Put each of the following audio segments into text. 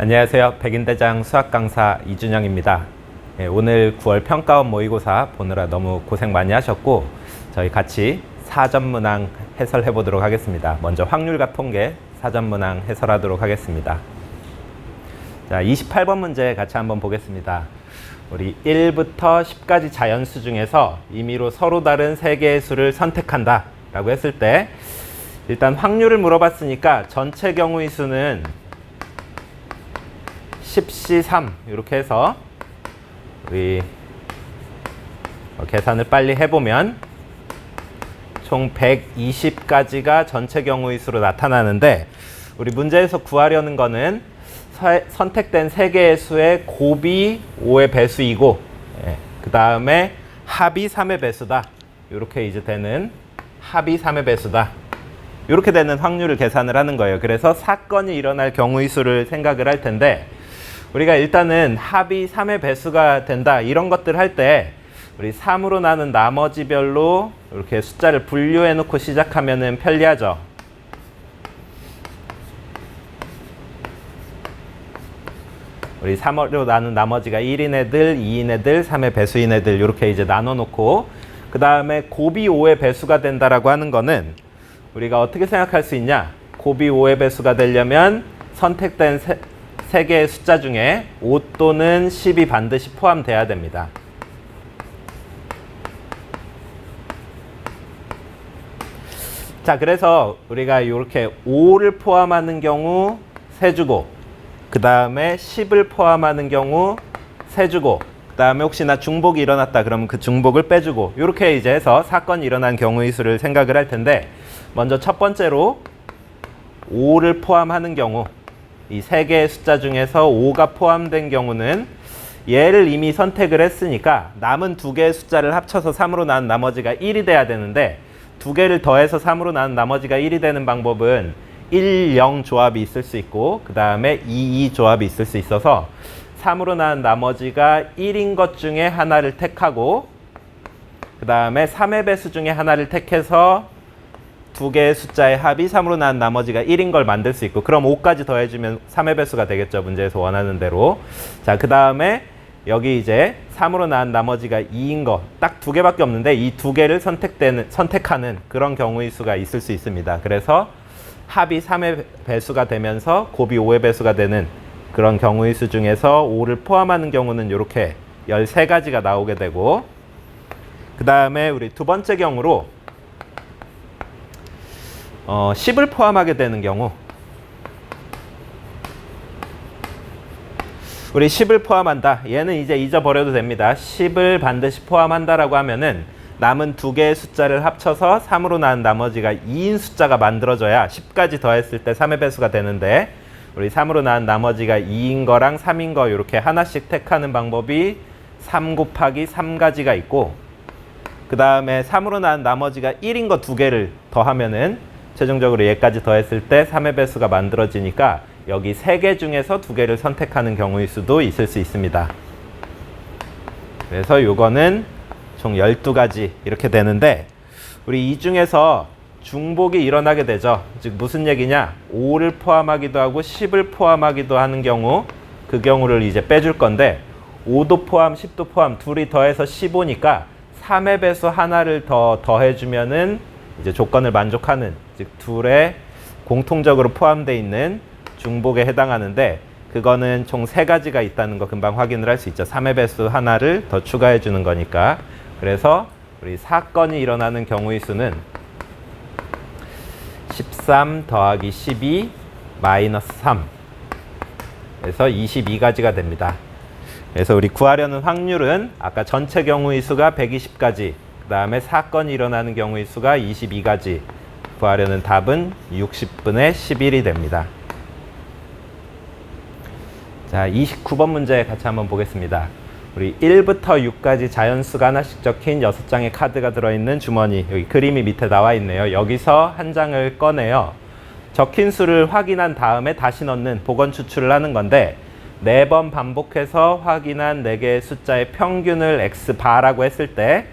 안녕하세요. 백인대장 수학강사 이준영입니다. 오늘 9월 평가원 모의고사 보느라 너무 고생 많이 하셨고 저희 같이 사전문항 해설해 보도록 하겠습니다. 먼저 확률과 통계 사전문항 해설하도록 하겠습니다. 자, 28번 문제 같이 한번 보겠습니다. 우리 1부터 10까지 자연수 중에서 임의로 서로 다른 세 개의 수를 선택한다 라고 했을 때 일단 확률을 물어봤으니까 전체 경우의 수는 10시 3 이렇게 해서 우리 계산을 빨리 해보면 총 120까지가 전체 경우의 수로 나타나는데 우리 문제에서 구하려는 거는 선택된 세 개의 수의 곱이 5의 배수이고 그 다음에 합이 3의 배수다. 이렇게 이제 되는 합이 3의 배수다. 이렇게 되는 확률을 계산을 하는 거예요. 그래서 사건이 일어날 경우의 수를 생각을 할 텐데 우리가 일단은 합이 3의 배수가 된다 이런 것들 할 때 우리 3으로 나눈 나머지별로 이렇게 숫자를 분류해 놓고 시작하면은 편리하죠. 우리 3으로 나눈 나머지가 1인 애들, 2인 애들, 3의 배수인 애들 이렇게 이제 나눠 놓고 그 다음에 곱이 5의 배수가 된다라고 하는 거는 우리가 어떻게 생각할 수 있냐? 곱이 5의 배수가 되려면 선택된 세 개의 숫자 중에 5 또는 10이 반드시 포함돼야 됩니다. 자, 그래서 우리가 이렇게 5를 포함하는 경우 세주고 그 다음에 10을 포함하는 경우 세주고 그 다음에 혹시나 중복이 일어났다 그러면 그 중복을 빼주고 이렇게 이제 해서 사건이 일어난 경우의 수를 생각을 할 텐데 먼저 첫 번째로 5를 포함하는 경우 이 세 개의 숫자 중에서 5가 포함된 경우는 얘를 이미 선택을 했으니까 남은 두 개의 숫자를 합쳐서 3으로 나눈 나머지가 1이 돼야 되는데 두 개를 더해서 3으로 나눈 나머지가 1이 되는 방법은 1, 0 조합이 있을 수 있고 그 다음에 2, 2 조합이 있을 수 있어서 3으로 나눈 나머지가 1인 것 중에 하나를 택하고 그 다음에 3의 배수 중에 하나를 택해서 두 개의 숫자의 합이 3으로 나눈 나머지가 1인 걸 만들 수 있고 그럼 5까지 더해주면 3의 배수가 되겠죠. 문제에서 원하는 대로. 자, 그 다음에 여기 이제 3으로 나눈 나머지가 2인 거 딱 두 개밖에 없는데 이 두 개를 선택하는 그런 경우의 수가 있을 수 있습니다. 그래서 합이 3의 배수가 되면서 곱이 5의 배수가 되는 그런 경우의 수 중에서 5를 포함하는 경우는 이렇게 13가지가 나오게 되고 그 다음에 우리 두 번째 경우로 10을 포함하게 되는 경우 우리 10을 포함한다. 얘는 이제 잊어버려도 됩니다. 10을 반드시 포함한다라고 하면은 남은 두 개의 숫자를 합쳐서 3으로 나눈 나머지가 2인 숫자가 만들어져야 10까지 더했을 때 3의 배수가 되는데 우리 3으로 나눈 나머지가 2인 거랑 3인 거 이렇게 하나씩 택하는 방법이 3 곱하기 3가지가 있고 그 다음에 3으로 나눈 나머지가 1인 거 두 개를 더하면은 최종적으로 얘까지 더했을 때 3의 배수가 만들어지니까 여기 3개 중에서 2개를 선택하는 경우의 수도 있을 수 있습니다. 그래서 요거는 총 12가지 이렇게 되는데 우리 이 중에서 중복이 일어나게 되죠. 즉 무슨 얘기냐? 5를 포함하기도 하고 10을 포함하기도 하는 경우 그 경우를 이제 빼줄 건데 5도 포함 10도 포함 둘이 더해서 15니까 3의 배수 하나를 더 더해주면은 이제 조건을 만족하는 즉 둘에 공통적으로 포함되어 있는 중복에 해당하는데 그거는 총 3가지가 있다는 거 금방 확인을 할 수 있죠. 3의 배수 하나를 더 추가해 주는 거니까. 그래서 우리 사건이 일어나는 경우의 수는 13 더하기 12 마이너스 3 그래서 22가지가 됩니다. 그래서 우리 구하려는 확률은 아까 전체 경우의 수가 120가지 그 다음에 사건이 일어나는 경우의 수가 22가지 구하려는 답은 60분의 11이 됩니다. 자, 29번 문제 같이 한번 보겠습니다. 우리 1부터 6까지 자연수가 하나씩 적힌 6장의 카드가 들어있는 주머니 여기 그림이 밑에 나와 있네요. 여기서 한 장을 꺼내요. 적힌 수를 확인한 다음에 다시 넣는 복원 추출을 하는 건데 4번 반복해서 확인한 4개의 숫자의 평균을 x바라고 했을 때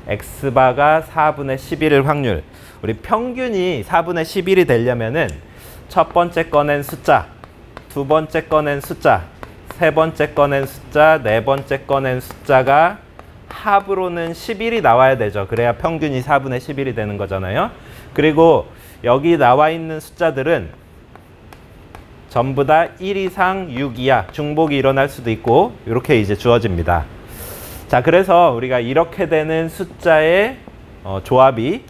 x바가 4분의 11일 확률 우리 평균이 4분의 11이 되려면은 첫 번째 꺼낸 숫자 두 번째 꺼낸 숫자, 세 번째 꺼낸 숫자, 네 번째 꺼낸 숫자가 합으로는 11이 나와야 되죠. 그래야 평균이 4분의 11이 되는 거잖아요. 그리고 여기 나와 있는 숫자들은 전부 다 1 이상 6 이하, 중복이 일어날 수도 있고 이렇게 이제 주어집니다. 자, 그래서 우리가 이렇게 되는 숫자의 조합이,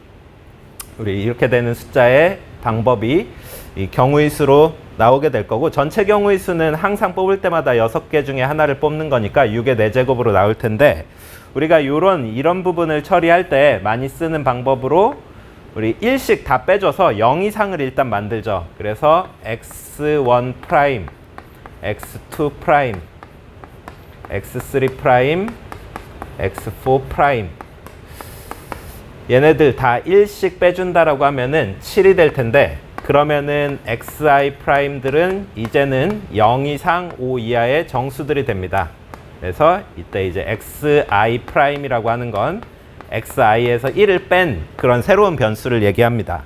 우리 이렇게 되는 숫자의 방법이 이 경우의 수로 나오게 될 거고, 전체 경우의 수는 항상 뽑을 때마다 6개 중에 하나를 뽑는 거니까 6의 4제곱으로 나올 텐데, 우리가 이런 부분을 처리할 때 많이 쓰는 방법으로 우리 1씩 다 빼줘서 0 이상을 일단 만들죠. 그래서 x1 프라임, x2 프라임, x3 프라임, x4 프라임, 얘네들 다 1씩 빼준다라고 하면은 7이 될 텐데, 그러면은 xi 프라임들은 이제는 0 이상 5 이하의 정수들이 됩니다. 그래서 이때 이제 xi 프라임이라고 하는 건 xi에서 1을 뺀 그런 새로운 변수를 얘기합니다.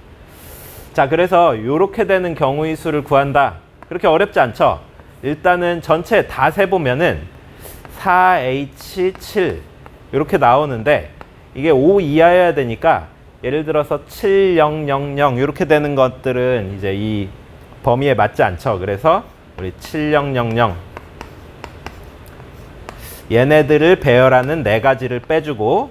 자, 그래서 이렇게 되는 경우의 수를 구한다. 그렇게 어렵지 않죠? 일단은 전체 다 세보면은 4h7 이렇게 나오는데, 이게 5 이하여야 되니까 예를 들어서 7000 이렇게 되는 것들은 이제 이 범위에 맞지 않죠. 그래서 우리 7000 얘네들을 배열하는 4가지를 빼주고,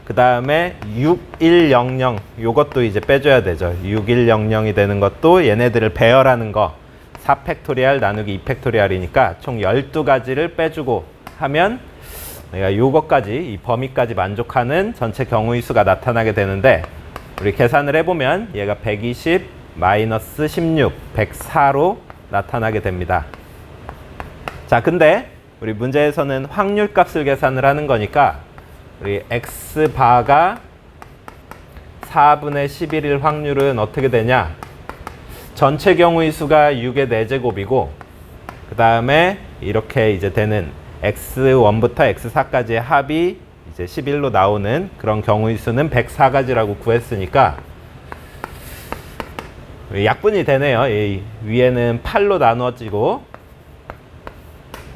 그 다음에 6100 요것도 이제 빼줘야 되죠. 6100이 되는 것도 얘네들을 배열하는 거 4팩토리얼 나누기 2팩토리얼이니까 총 12가지를 빼주고 하면 내가 요것까지, 이 범위까지 만족하는 전체 경우의 수가 나타나게 되는데, 우리 계산을 해보면 얘가 120 마이너스 16 104로 나타나게 됩니다. 자, 근데 우리 문제에서는 확률 값을 계산을 하는 거니까 우리 x바가 4분의 11일 확률은 어떻게 되냐? 전체 경우의 수가 6의 4제곱이고, 그 다음에 이렇게 이제 되는 x1부터 x4까지의 합이 이제 11로 나오는 그런 경우의 수는 104가지라고 구했으니까 약분이 되네요. 이 위에는 8로 나누어지고,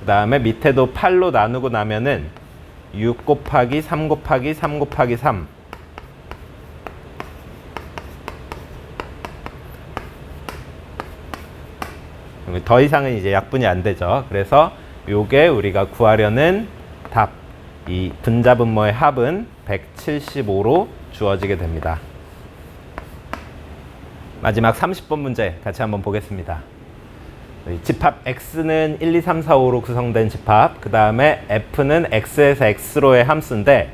그 다음에 밑에도 8로 나누고 나면은 6 곱하기 3 곱하기 3 곱하기 3, 더 이상은 이제 약분이 안 되죠. 그래서 요게 우리가 구하려는 답, 이 분자분모의 합은 175로 주어지게 됩니다. 마지막 30번 문제 같이 한번 보겠습니다. 집합 x는 1, 2, 3, 4, 5로 구성된 집합, 그 다음에 f는 x에서 x로의 함수인데,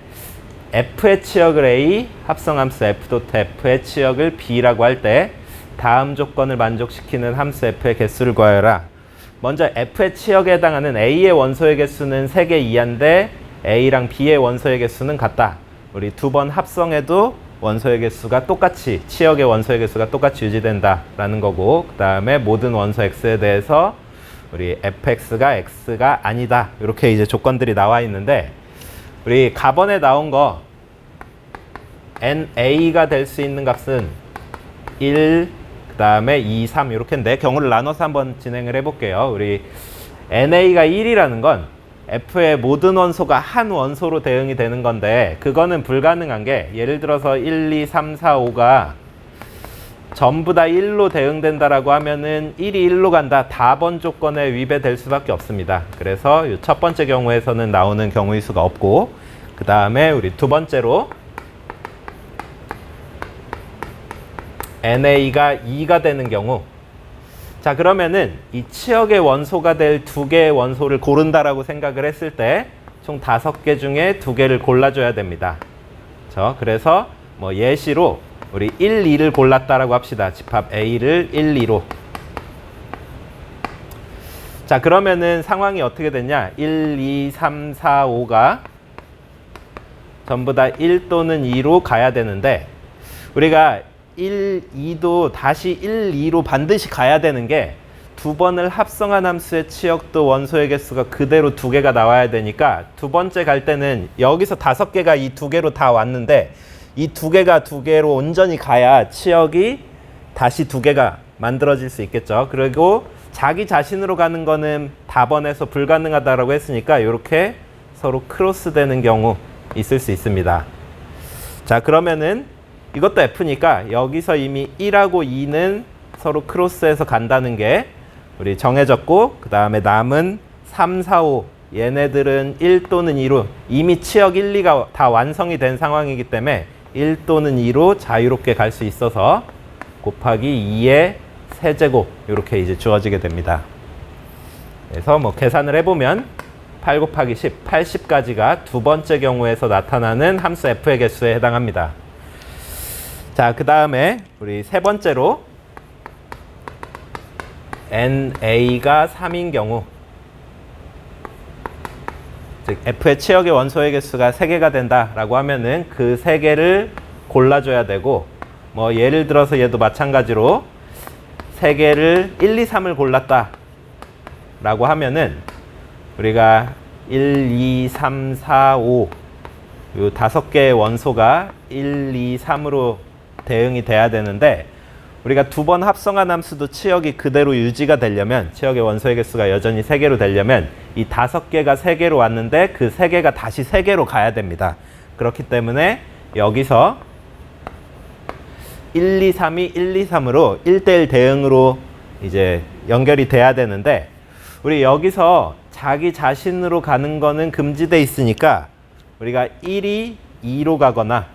f의 치역을 a, 합성함수 f.f의 치역을 b라고 할 때 다음 조건을 만족시키는 함수 f의 개수를 구하여라. 먼저 f의 치역에 해당하는 a의 원소의 개수는 3개 이하인데 a랑 b의 원소의 개수는 같다. 우리 두 번 합성해도 원소의 개수가 똑같이, 치역의 원소의 개수가 똑같이 유지된다라는 거고, 그 다음에 모든 원소 x에 대해서 우리 fx가 x가 아니다. 이렇게 이제 조건들이 나와 있는데, 우리 가번에 나온 거 na가 될 수 있는 값은 1, 그 다음에 2, 3 이렇게인데, 경우를 나눠서 한번 진행을 해볼게요. 우리 na가 1이라는 건 f의 모든 원소가 한 원소로 대응이 되는 건데, 그거는 불가능한 게, 예를 들어서 1, 2, 3, 4, 5가 전부 다 1로 대응된다라고 하면은 1이 1로 간다. 다번 조건에 위배될 수밖에 없습니다. 그래서 이 첫 번째 경우에서는 나오는 경우의 수가 없고, 그 다음에 우리 두 번째로 na가 2가 되는 경우, 자, 그러면은 이 치역의 원소가 될 2개의 원소를 고른다라고 생각을 했을 때 총 5개 중에 2개를 골라줘야 됩니다. 그래서 뭐 예시로 우리 1, 2를 골랐다라고 합시다. 집합 A를 1, 2로. 자, 그러면은 상황이 어떻게 됐냐? 1, 2, 3, 4, 5가 전부 다 1 또는 2로 가야 되는데, 우리가 1, 2도 다시 1, 2로 반드시 가야 되는 게, 두 번을 합성한 함수의 치역도 원소의 개수가 그대로 2개가 나와야 되니까, 두 번째 갈 때는 여기서 5개가 이 2개로 다 왔는데, 이 2개가 2개로 온전히 가야 치역이 다시 2개가 만들어질 수 있겠죠. 그리고 자기 자신으로 가는 거는 답원에서 불가능하다라고 했으니까 이렇게 서로 크로스 되는 경우 있을 수 있습니다. 자, 그러면은 이것도 F니까 여기서 이미 1하고 2는 서로 크로스해서 간다는 게 우리 정해졌고, 그 다음에 남은 3, 4, 5 얘네들은 1 또는 2로 이미 치역 1, 2가 다 완성이 된 상황이기 때문에 1 또는 2로 자유롭게 갈 수 있어서 곱하기 2의 세제곱 이렇게 이제 주어지게 됩니다. 그래서 뭐 계산을 해보면 8 곱하기 10, 80까지가 두 번째 경우에서 나타나는 함수 f의 개수에 해당합니다. 자, 그 다음에 우리 세 번째로 na가 3인 경우, 즉 f의 치역의 원소의 개수가 3개가 된다라고 하면은 그 3개를 골라줘야 되고, 뭐 예를 들어서 얘도 마찬가지로 3개를 1, 2, 3을 골랐다 라고 하면은 우리가 1, 2, 3, 4, 5 요 5개의 원소가 1, 2, 3으로 대응이 돼야 되는데, 우리가 두 번 합성한 함수도 치역이 그대로 유지가 되려면, 치역의 원소의 개수가 여전히 3개로 되려면 이 5개가 3개로 왔는데 그 3개가 다시 3개로 가야 됩니다. 그렇기 때문에 여기서 1, 2, 3이 1, 2, 3으로 1대1 대응으로 이제 연결이 돼야 되는데, 우리 여기서 자기 자신으로 가는 거는 금지돼 있으니까 우리가 1이 2로 가거나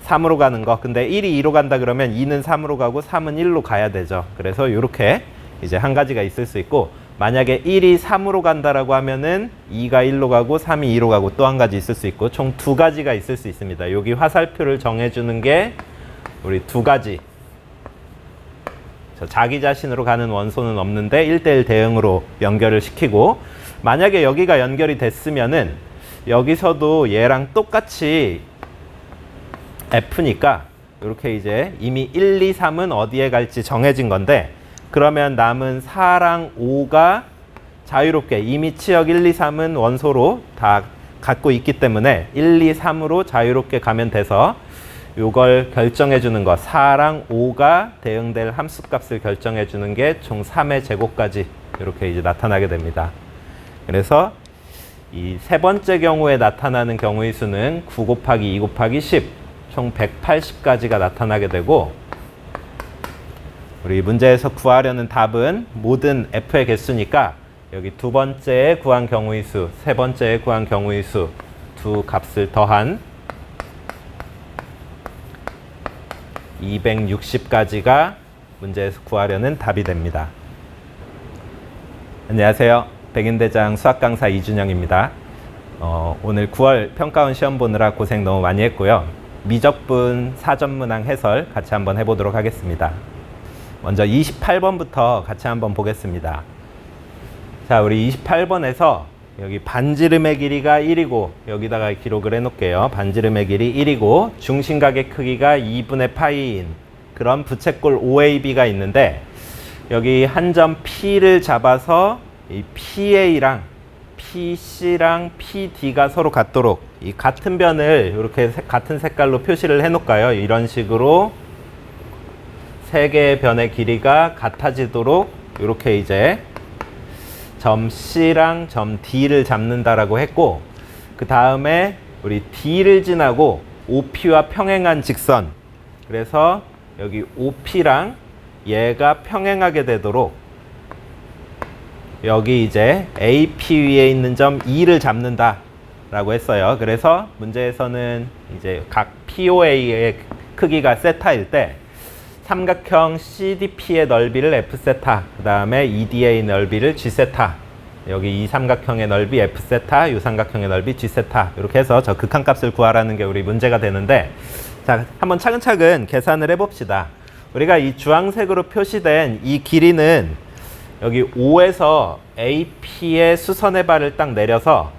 3으로 가는 거, 근데 1이 2로 간다 그러면 2는 3으로 가고 3은 1로 가야 되죠. 그래서 이렇게 이제 한 가지가 있을 수 있고, 만약에 1이 3으로 간다라고 하면은 2가 1로 가고 3이 2로 가고 또 한 가지 있을 수 있고, 총 2가지가 있을 수 있습니다. 여기 화살표를 정해주는 게 우리 2가지. 자기 자신으로 가는 원소는 없는데 1대1 대응으로 연결을 시키고, 만약에 여기가 연결이 됐으면은 여기서도 얘랑 똑같이 F니까 이렇게 이제 이미 1, 2, 3은 어디에 갈지 정해진 건데, 그러면 남은 4랑 5가 자유롭게 이미 치역 1, 2, 3은 원소로 다 갖고 있기 때문에 1, 2, 3으로 자유롭게 가면 돼서 요걸 결정해 주는 거, 4랑 5가 대응될 함수값을 결정해 주는 게 총 3의 제곱까지 이렇게 이제 나타나게 됩니다. 그래서 이 세 번째 경우에 나타나는 경우의 수는 9 곱하기 2 곱하기 10, 총 180까지가 나타나게 되고, 우리 문제에서 구하려는 답은 모든 f의 개수니까 여기 두 번째에 구한 경우의 수, 세 번째에 구한 경우의 수 두 값을 더한 260까지가 문제에서 구하려는 답이 됩니다. 안녕하세요. 백인대장 수학강사 이준영입니다. 오늘 9월 평가원 시험 보느라 고생 너무 많이 했고요. 미적분 사전문항 해설 같이 한번 해보도록 하겠습니다. 먼저 28번부터 같이 한번 보겠습니다. 자, 우리 28번에서 여기 반지름의 길이가 1이고, 여기다가 기록을 해놓을게요. 반지름의 길이 1이고 중심각의 크기가 2분의 파이인 그런 부채꼴 OAB가 있는데, 여기 한 점 P를 잡아서 이 PA랑 PC랑 PD가 서로 같도록 이 같은 변을 이렇게 같은 색깔로 표시를 해놓을까요? 이런 식으로 세 개의 변의 길이가 같아지도록 이렇게 이제 점 C랑 점 D를 잡는다라고 했고, 그 다음에 우리 D를 지나고 OP와 평행한 직선, 그래서 여기 OP랑 얘가 평행하게 되도록 여기 이제 AP 위에 있는 점 E를 잡는다 라고 했어요. 그래서 문제에서는 이제 각 POA의 크기가 세타일 때 삼각형 CDP의 넓이를 F 세타, 그 다음에 EDA의 넓이를 G 세타, 여기 이 삼각형의 넓이 F 세타, 이 삼각형의 넓이 G 세타, 이렇게 해서 저 극한값을 구하라는 게 우리 문제가 되는데, 자, 한번 차근차근 계산을 해봅시다. 우리가 이 주황색으로 표시된 이 길이는 여기 O에서 AP의 수선의 발을 딱 내려서,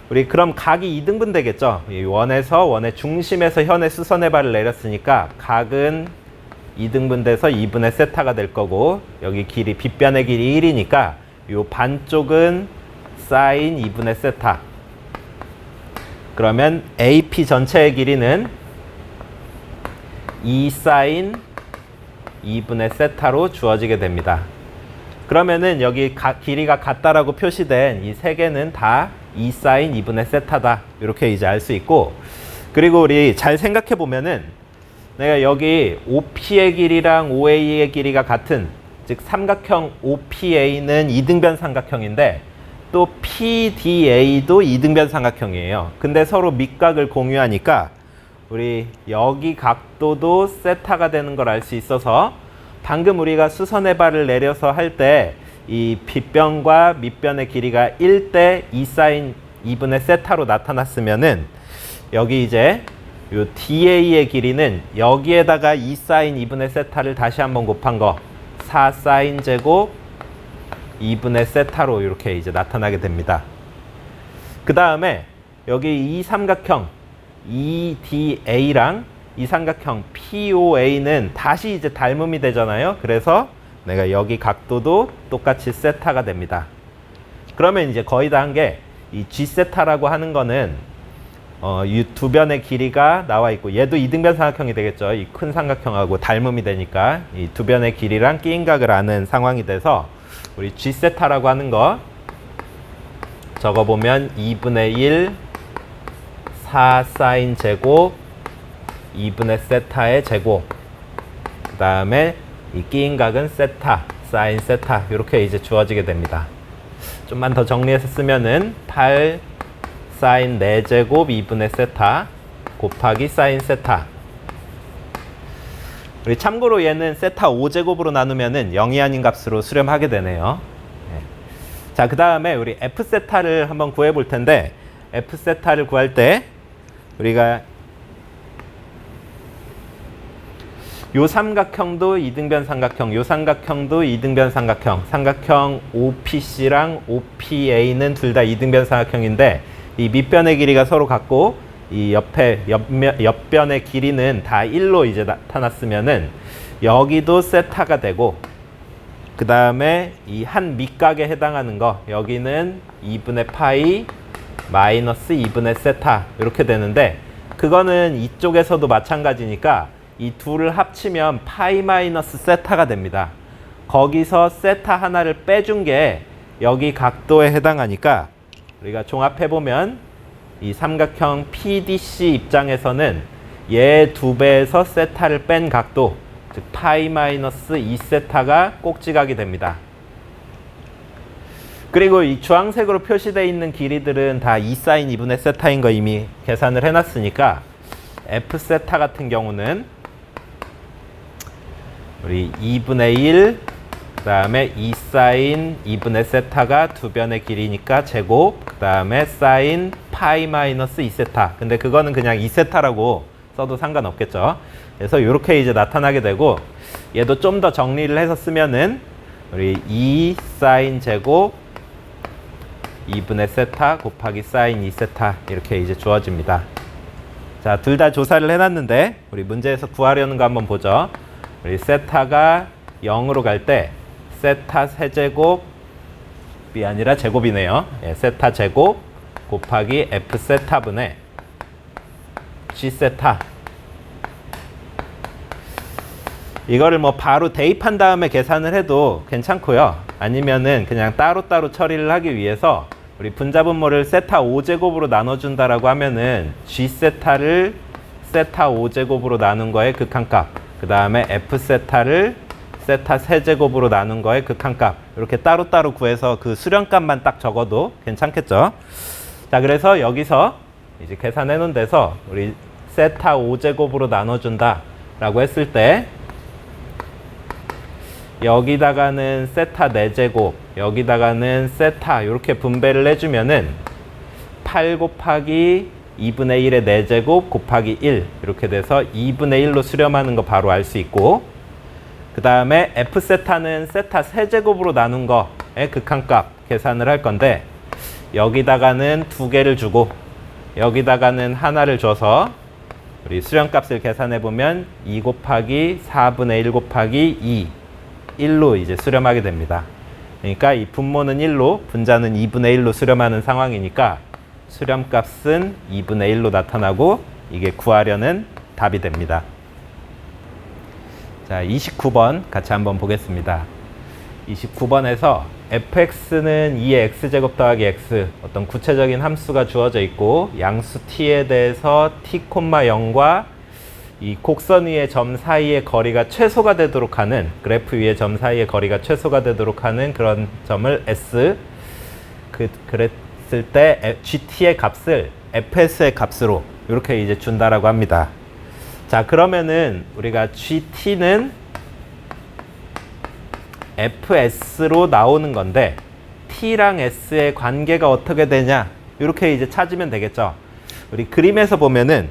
우리 그럼 각이 2등분 되겠죠. 이 원에서 원의 중심에서 현의 수선의 발을 내렸으니까 각은 2등분 돼서 2분의 세타가 될 거고, 여기 길이 빗변의 길이 1이니까 요 반쪽은 사인 2분의 세타. 그러면 AP 전체의 길이는 2 사인 2분의 세타로 주어지게 됩니다. 그러면은 여기 길이가 같다라고 표시된 이 세 개는 다 2 사인 2분의 세타다. 이렇게 이제 알 수 있고, 그리고 우리 잘 생각해 보면은 내가 여기 OP의 길이랑 OA의 길이가 같은, 즉 삼각형 OPA는 이등변 삼각형인데 또 PDA도 이등변 삼각형이에요. 근데 서로 밑각을 공유하니까 우리 여기 각도도 세타가 되는 걸 알 수 있어서 방금 우리가 수선의 발을 내려서 할 때 이 빗변과 밑변의 길이가 1대 2 사인 2분의 세타로 나타났으면은 여기 이제 요 DA의 길이는 여기에다가 2 사인 2분의 세타를 다시 한번 곱한 거 4 사인 제곱 2분의 세타로 이렇게 이제 나타나게 됩니다. 그 다음에 여기 이 삼각형 EDA랑 이 삼각형 POA는 다시 이제 닮음이 되잖아요. 그래서 내가 여기 각도도 똑같이 세타가 됩니다. 그러면 이제 거의 다 한 게 이 G세타라고 하는 거는 이 두 변의 길이가 나와 있고, 얘도 이등변 삼각형이 되겠죠. 이 큰 삼각형하고 닮음이 되니까 이 두 변의 길이랑 끼인각을 아는 상황이 돼서 우리 G세타라고 하는 거 적어보면 2분의 1 4 사인 제곱 2분의 세타의 제곱, 그 다음에 이 끼인각은 세타, 사인 세타 이렇게 이제 주어지게 됩니다. 좀만 더 정리해서 쓰면은 8 사인 4제곱 2분의 세타 곱하기 사인 세타. 우리 참고로 얘는 세타 5제곱으로 나누면은 0이 아닌 값으로 수렴하게 되네요. 네. 자, 그 다음에 우리 F 세타를 한번 구해 볼 텐데, F 세타를 구할 때 우리가 요 삼각형도 이등변 삼각형, 요 삼각형도 이등변 삼각형, 삼각형 OPC랑 OPA는 둘 다 이등변 삼각형인데 이 밑변의 길이가 서로 같고 이 옆변의 길이는 다 1로 이제 나타났으면은 여기도 세타가 되고, 그 다음에 이 한 밑각에 해당하는 거 여기는 2분의 파이 마이너스 2분의 세타 이렇게 되는데, 그거는 이쪽에서도 마찬가지니까 이 둘을 합치면 파이 마이너스 세타가 됩니다. 거기서 세타 하나를 빼준 게 여기 각도에 해당하니까 우리가 종합해보면 이 삼각형 PDC 입장에서는 얘 2배에서 세타를 뺀 각도, 즉 파이 마이너스 2세타가 꼭지각이 됩니다. 그리고 이 주황색으로 표시되어 있는 길이들은 다 2 사인 2분의 세타인 거 이미 계산을 해놨으니까 F 세타 같은 경우는 우리 2분의 1, 그 다음에 2 사인 2분의 세타가 두 변의 길이니까 제곱, 그 다음에 사인 파이 마이너스 2세타. 근데 그거는 그냥 2세타라고 써도 상관없겠죠. 그래서 이렇게 이제 나타나게 되고, 얘도 좀 더 정리를 해서 쓰면은 우리 2 사인 제곱 2분의 세타 곱하기 사인 2세타 이렇게 이제 주어집니다. 자, 둘 다 조사를 해놨는데 우리 문제에서 구하려는 거 한번 보죠. 우리 세타가 0으로 갈 때 세타 세제곱이 아니라 제곱이네요. 예, 세타 제곱 곱하기 F 세타분의 G 세타. 이거를 뭐 바로 대입한 다음에 계산을 해도 괜찮고요. 아니면은 그냥 따로따로 처리를 하기 위해서 우리 분자분모를 세타 5제곱으로 나눠준다라고 하면은 G 세타를 세타 5제곱으로 나눈 거의 극한값, 그 다음에 F 세타를 세타 세제곱으로 나눈 거의 극한값, 이렇게 따로따로 구해서 그 수렴값만 딱 적어도 괜찮겠죠. 자, 그래서 여기서 이제 계산해 놓은 데서 우리 세타 5제곱으로 나눠준다 라고 했을 때 여기다가는 세타 4제곱, 여기다가는 세타 이렇게 분배를 해주면은 8 곱하기 2분의 1의 4제곱 곱하기 1 이렇게 돼서 2분의 1로 수렴하는 거 바로 알 수 있고, 그 다음에 F세타는 세타 세제곱으로 나눈 거의 극한값 계산을 할 건데, 여기다가는 2개를 주고 여기다가는 하나를 줘서 우리 수렴값을 계산해 보면 2 곱하기 4분의 1 곱하기 2 1로 이제 수렴하게 됩니다. 그러니까 이 분모는 1로 분자는 2분의 1로 수렴하는 상황이니까 수렴값은 2분의 1로 나타나고 이게 구하려는 답이 됩니다. 자, 자, 29번 같이 한번 보겠습니다. 29번에서 fx는 2의 x제곱 더하기 x 어떤 구체적인 함수가 주어져 있고 양수 t에 대해서 t, 0과 이 곡선 위의 점 사이의 거리가 최소가 되도록 하는 그래프 위의 점 사이의 거리가 최소가 되도록 하는 그런 점을 s 그랬을 때 gt의 값을 fs의 값으로 이렇게 이제 준다라고 합니다. 자, 그러면은 우리가 gt는 fs로 나오는 건데 t랑 s의 관계가 어떻게 되냐 이렇게 이제 찾으면 되겠죠. 우리 그림에서 보면은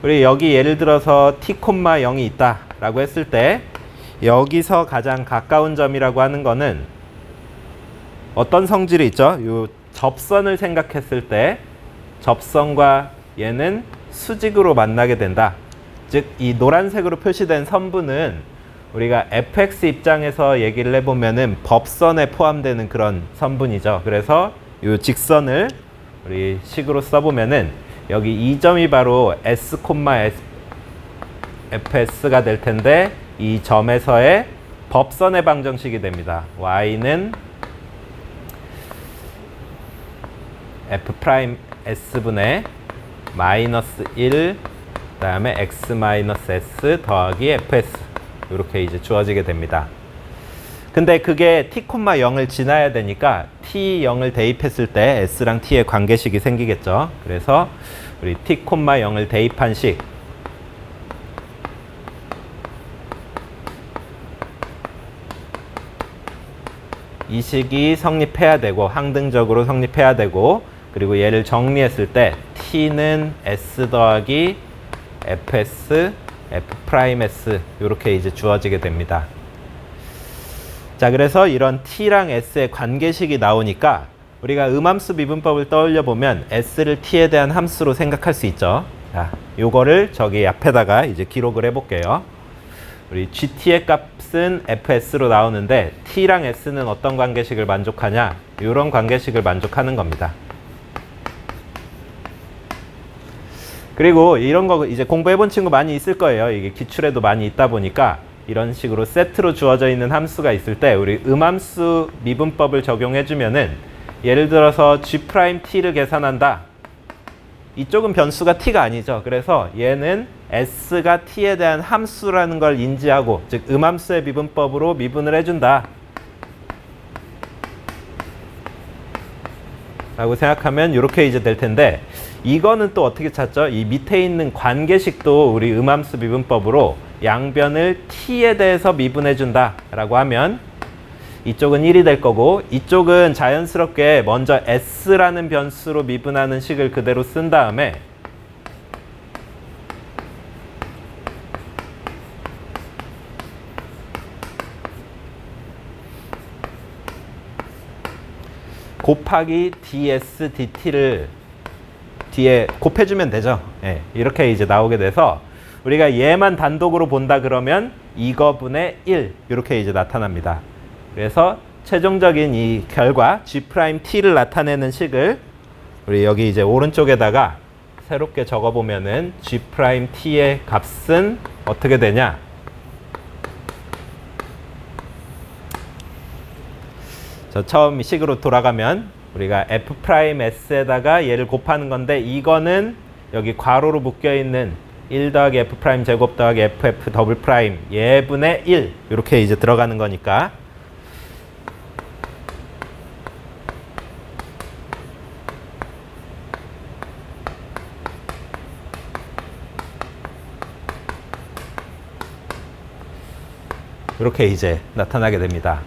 우리 여기 예를 들어서 t, 0이 있다 라고 했을 때 여기서 가장 가까운 점이라고 하는 거는 어떤 성질이 있죠? 요 접선을 생각했을 때 접선과 얘는 수직으로 만나게 된다. 즉 이 노란색으로 표시된 선분은 우리가 fx 입장에서 얘기를 해보면은 법선에 포함되는 그런 선분이죠. 그래서 이 직선을 우리 식으로 써보면은 여기 이 점이 바로 s, fs가 될 텐데 이 점에서의 법선의 방정식이 됩니다. y는 f'(s)분의 마이너스 1 그다음에 x-s 더하기 fs 이렇게 이제 주어지게 됩니다. 근데 그게 t, 0을 지나야 되니까 t0을 대입했을 때 s랑 t의 관계식이 생기겠죠. 그래서 우리 t, 0을 대입한 식 이 식이 성립해야 되고 항등적으로 성립해야 되고 그리고 얘를 정리했을 때 t는 s 더하기 fs, f's 이렇게 이제 주어지게 됩니다. 자, 그래서 이런 t랑 s의 관계식이 나오니까 우리가 음함수 미분법을 떠올려 보면 s를 t에 대한 함수로 생각할 수 있죠. 자, 요거를 저기 앞에다가 이제 기록을 해볼게요. 우리 gt의 값은 fs로 나오는데 t랑 s는 어떤 관계식을 만족하냐? 이런 관계식을 만족하는 겁니다. 그리고 이런 거 이제 공부해본 친구 많이 있을 거예요. 이게 기출에도 많이 있다 보니까 이런 식으로 세트로 주어져 있는 함수가 있을 때 우리 음함수 미분법을 적용해주면은 예를 들어서 g't를 계산한다. 이쪽은 변수가 t가 아니죠. 그래서 얘는 s가 t에 대한 함수라는 걸 인지하고 즉 음함수의 미분법으로 미분을 해준다 라고 생각하면 이렇게 이제 될 텐데 이거는 또 어떻게 찾죠? 이 밑에 있는 관계식도 우리 음함수 미분법으로 양변을 t에 대해서 미분해 준다 라고 하면 이쪽은 1이 될 거고 이쪽은 자연스럽게 먼저 s라는 변수로 미분하는 식을 그대로 쓴 다음에 곱하기 ds dt를 뒤에 곱해주면 되죠. 예, 이렇게 이제 나오게 돼서 우리가 얘만 단독으로 본다 그러면 이거분의 1 이렇게 이제 나타납니다. 그래서 최종적인 이 결과 g't를 나타내는 식을 우리 여기 이제 오른쪽에다가 새롭게 적어보면은 g't의 값은 어떻게 되냐? 저 처음 식으로 돌아가면 우리가 f's에다가 얘를 곱하는 건데 이거는 여기 괄호로 묶여있는 1 더하기 f' 제곱 더하기 ff 더블 프라임 얘분의 1 이렇게 이제 들어가는 거니까 이렇게 이제 나타나게 됩니다.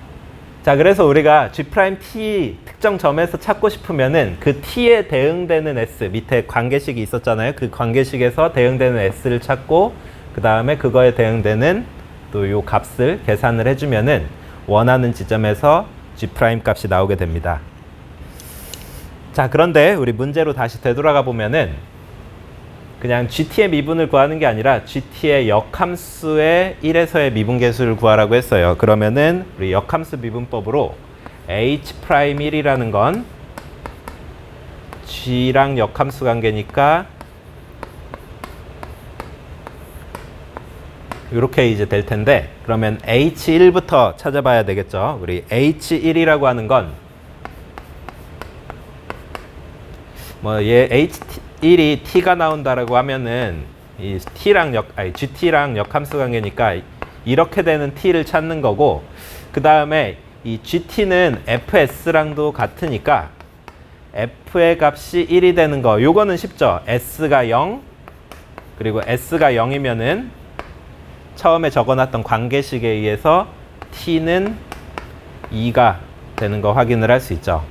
자, 그래서 우리가 g't 특정 점에서 찾고 싶으면은 그 t에 대응되는 s 밑에 관계식이 있었잖아요. 그 관계식에서 대응되는 s를 찾고 그 다음에 그거에 대응되는 또 요 값을 계산을 해주면은 원하는 지점에서 g' 값이 나오게 됩니다. 자, 그런데 우리 문제로 다시 되돌아가 보면은 그냥 gt의 미분을 구하는 게 아니라 gt의 역함수의 1에서의 미분계수를 구하라고 했어요. 그러면은 우리 역함수 미분법으로 h'1이라는 건 g랑 역함수 관계니까 이렇게 이제 될 텐데, 그러면 H1부터 찾아봐야 되겠죠. 우리 H1이라고 하는 건 뭐 얘 H1이 T가 나온다라고 하면은 이 GT랑 역함수 관계니까 이렇게 되는 T를 찾는 거고, 그 다음에 이 GT는 FS랑도 같으니까 F의 값이 1이 되는 거, 요거는 쉽죠. S가 0, 그리고 S가 0이면은 처음에 적어놨던 관계식에 의해서 T는 2가 되는 거 확인을 할 수 있죠.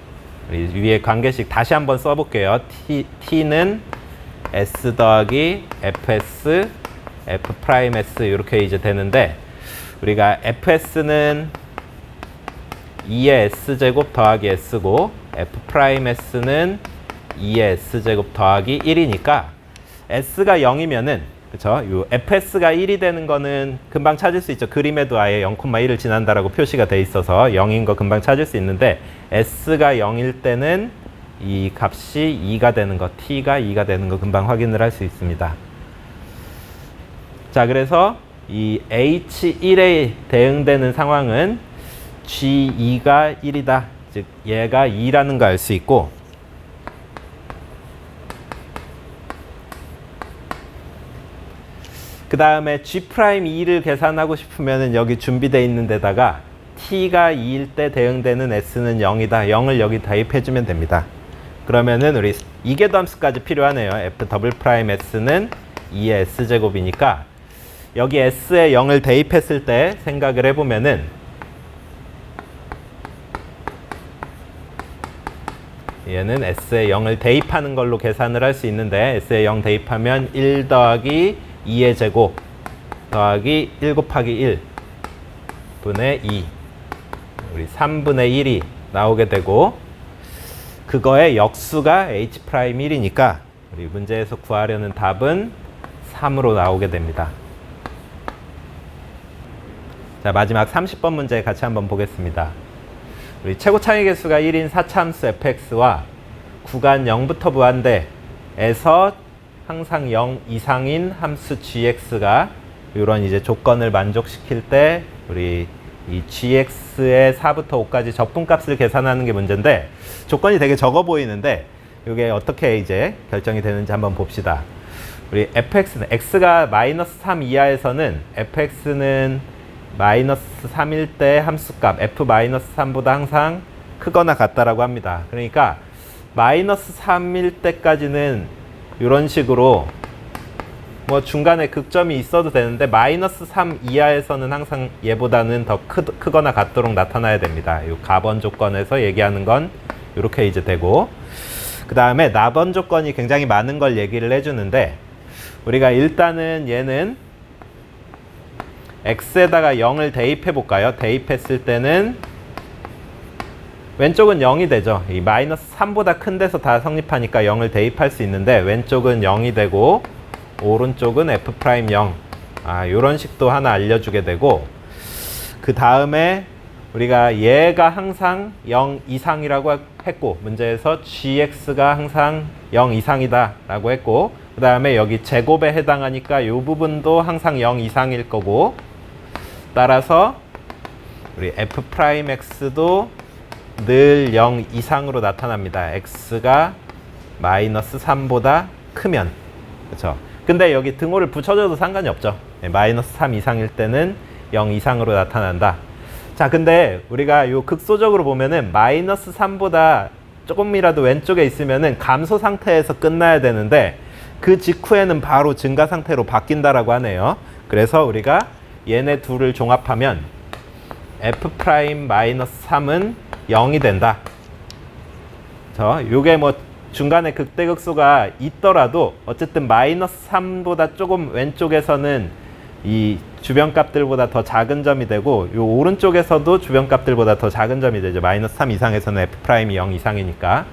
위에 관계식 다시 한번 써볼게요. T는 S 더하기 FS, F 프라임 S 이렇게 이제 되는데, 우리가 FS는 2의 S제곱 더하기 S고, F 프라임 S는 2의 S제곱 더하기 1이니까 S가 0이면은, 그쵸? 요 FS가 1이 되는 거는 금방 찾을 수 있죠. 그림에도 아예 0,1을 지난다라고 표시가 돼 있어서 0인 거 금방 찾을 수 있는데, S가 0일 때는 이 값이 2가 되는 거, T가 2가 되는 거 금방 확인을 할 수 있습니다. 자, 그래서 이 H1에 대응되는 상황은 G2가 1이다. 즉 얘가 2라는 거 알 수 있고, 그 다음에 G'2를 계산하고 싶으면 여기 준비되어 있는 데다가 T가 2일 때 대응되는 S는 0이다. 0을 여기 대입해주면 됩니다. 그러면은 우리 이계도함수까지 필요하네요. F 더블 프라임 S는 2의 S제곱이니까 여기 S에 0을 대입했을 때 생각을 해보면은 얘는 S에 0을 대입하는 걸로 계산을 할 수 있는데, S에 0 대입하면 1 더하기 2의 제곱 더하기 1 곱하기 1 분의 2, 우리 3분의 1이 나오게 되고, 그거의 역수가 H'1이니까 우리 문제에서 구하려는 답은 3으로 나오게 됩니다. 자, 마지막 30번 문제 같이 한번 보겠습니다. 우리 최고 차이 개수가 1인 4차함수 fx와 구간 0부터 무한대에서 항상 0 이상인 함수 gx가 이런 이제 조건을 만족시킬 때 우리 이 gx의 4부터 5까지 적분값을 계산하는 게 문제인데, 조건이 되게 적어 보이는데 이게 어떻게 이제 결정이 되는지 한번 봅시다. 우리 fx는 x가 마이너스 3 이하에서는 fx는 마이너스 3일 때 함수값 f 마이너스 3보다 항상 크거나 같다라고 합니다. 그러니까 마이너스 3일 때까지는 이런 식으로 뭐 중간에 극점이 있어도 되는데, 마이너스 3 이하에서는 항상 얘보다는 더 크거나 같도록 나타나야 됩니다. 이 가번 조건에서 얘기하는 건 이렇게 이제 되고, 그 다음에 나번 조건이 굉장히 많은 걸 얘기를 해주는데, 우리가 일단은 얘는 x에다가 0을 대입해 볼까요? 대입했을 때는 왼쪽은 0이 되죠. 이 마이너스 3보다 큰 데서 다 성립하니까 0을 대입할 수 있는데, 왼쪽은 0이 되고 오른쪽은 f'0. 요런 식도 하나 알려주게 되고, 그 다음에 우리가 얘가 항상 0 이상이라고 했고, 문제에서 gx가 항상 0 이상이다 라고 했고, 그 다음에 여기 제곱에 해당하니까 이 부분도 항상 0 이상일 거고, 따라서 우리 f'x도 늘 0 이상으로 나타납니다. x가 마이너스 3보다 크면. 그렇죠? 근데 여기 등호를 붙여줘도 상관이 없죠. 마이너스 3 이상일 때는 0 이상으로 나타난다. 자, 근데 우리가 요 극소적으로 보면은 마이너스 3보다 조금이라도 왼쪽에 있으면은 감소 상태에서 끝나야 되는데, 그 직후에는 바로 증가 상태로 바뀐다라고 하네요. 그래서 우리가 얘네 둘을 종합하면 f'-3은 0이 된다. 요게 뭐 중간에 극대극소가 있더라도 어쨌든 마이너스 3보다 조금 왼쪽에서는 이 주변값들보다 더 작은 점이 되고, 요 오른쪽에서도 주변값들보다 더 작은 점이 되죠. 마이너스 3 이상에서는 f'이 0 이상이니까.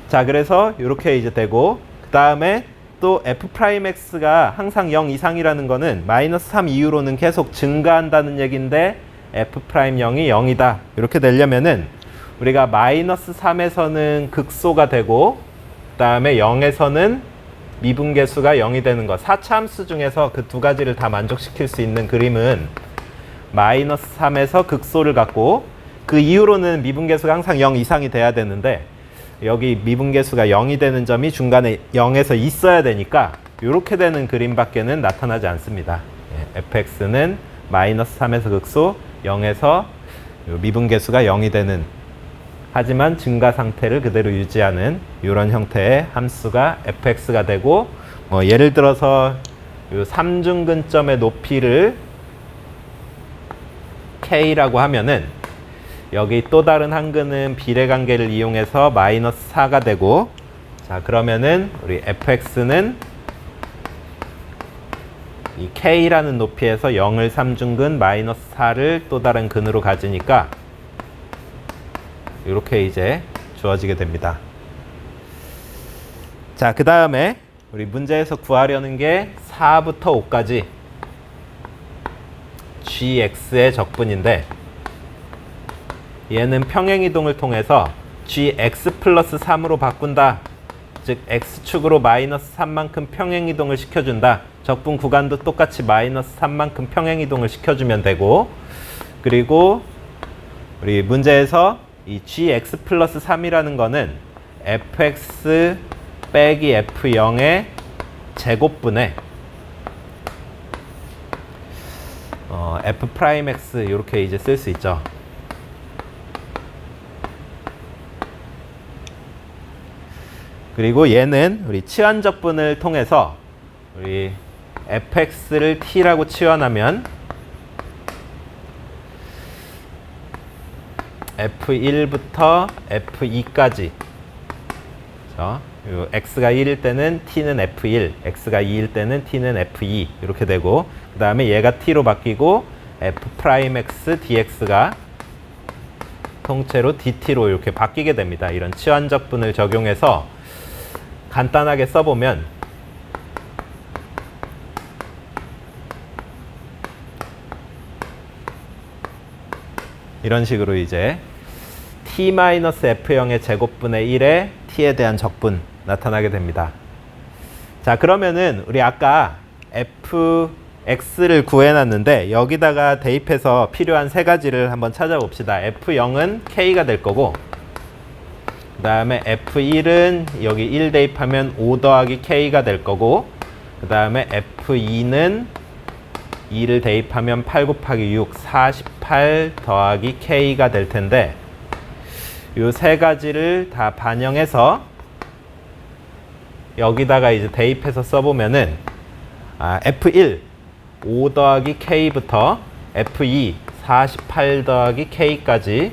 자, 그래서 이렇게 이제 되고, 그 다음에 또 f'x가 항상 0 이상이라는 거는 마이너스 3 이후로는 계속 증가한다는 얘기인데, f'0이 0이다. 이렇게 되려면은 우리가 마이너스 3에서는 극소가 되고, 그 다음에 0에서는 미분계수가 0이 되는 것. 4차 함수 중에서 그 두 가지를 다 만족시킬 수 있는 그림은 마이너스 3에서 극소를 갖고 그 이후로는 미분계수가 항상 0 이상이 돼야 되는데 여기 미분계수가 0이 되는 점이 중간에 0에서 있어야 되니까 이렇게 되는 그림밖에는 나타나지 않습니다. fx는 마이너스 3에서 극소 0에서 미분계수가 0이 되는, 하지만 증가 상태를 그대로 유지하는 이런 형태의 함수가 fx가 되고, 예를 들어서 이 삼중근점의 높이를 k라고 하면은 여기 또 다른 한 근은 비례관계를 이용해서 마이너스 4가 되고, 자 그러면은 우리 fx는 이 k라는 높이에서 0을 삼중근 마이너스 4를 또 다른 근으로 가지니까 이렇게 이제 주어지게 됩니다. 자, 그 다음에 우리 문제에서 구하려는 게 4부터 5까지 gx의 적분인데, 얘는 평행이동을 통해서 gx 플러스 3으로 바꾼다. 즉 x축으로 마이너스 3만큼 평행이동을 시켜준다. 적분 구간도 똑같이 마이너스 3만큼 평행이동을 시켜주면 되고, 그리고 우리 문제에서 이 gx 플러스 3이라는 거는 fx 빼기 f0의 제곱분에 f'x 이렇게 이제 쓸 수 있죠. 그리고 얘는 우리 치환적분을 통해서 우리 fx를 t라고 치환하면 f1부터 f2까지, x가 1일 때는 t는 f1, x가 2일 때는 t는 f2 이렇게 되고, 그 다음에 얘가 t로 바뀌고 f'x dx가 통째로 dt로 이렇게 바뀌게 됩니다. 이런 치환적분을 적용해서 간단하게 써보면 이런 식으로 이제 t-f0의 제곱분의 1에 t에 대한 적분 나타나게 됩니다. 자, 그러면은 우리 아까 fx를 구해놨는데 여기다가 대입해서 필요한 세 가지를 한번 찾아봅시다. f0은 k가 될 거고, 그 다음에 f1은 여기 1 대입하면 5 더하기 k가 될 거고, 그 다음에 f2는 2를 대입하면 8 곱하기 6, 48 더하기 k가 될 텐데, 이 세 가지를 다 반영해서 여기다가 이제 대입해서 써보면은 f1 5 더하기 k부터 f2 48 더하기 k까지